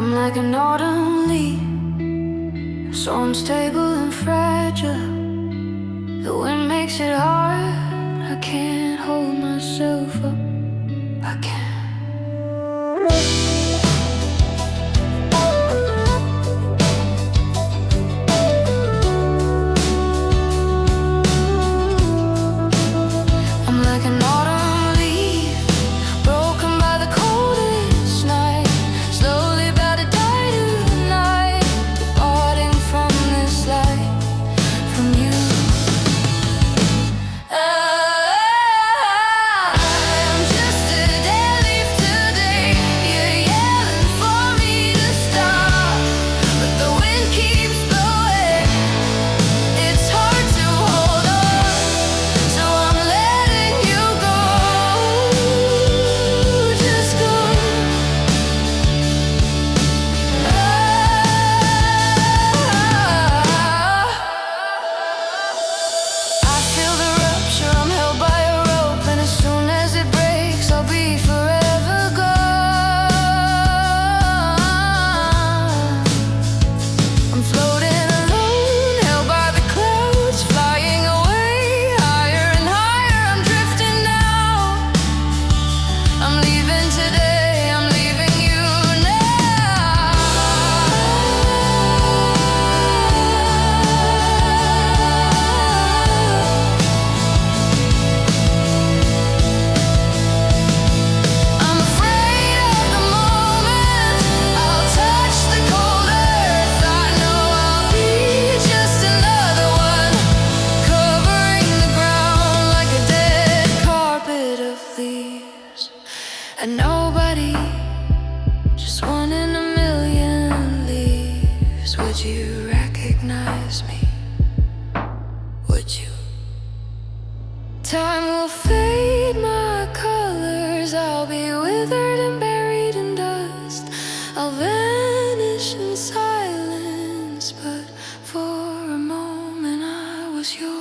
I'm like an autumn leaf, so unstable and fragile. The wind makes it hard, I can't hold myself up, I can't. I'm like an autumn leaf, broken by the coldest night, slowly about to die tonight, departing from this life, from you. I'm just a dead leaf today. You're yelling for me to stop, but the wind keeps blowing. It's hard to hold on, so I'm letting you go. Just go. I feel the rupture, I'm held by a rope, and as soon as it breaks, I'll be forever gone. I'm floating alone, held by the clouds, flying away, higher and higher, I'm drifting now. I'm leaving today, I'm leaving you now. I'm afraid of the moment I'll touch the cold earth. I know I'll be just another one, covering the ground like a dead carpet of leaves. And nobody, just one in a million leaves. Would you recognize me? Would you? Time will fade my colors, I'll be withered and buried in dust. I'll vanish in silence, but for a moment I was yours.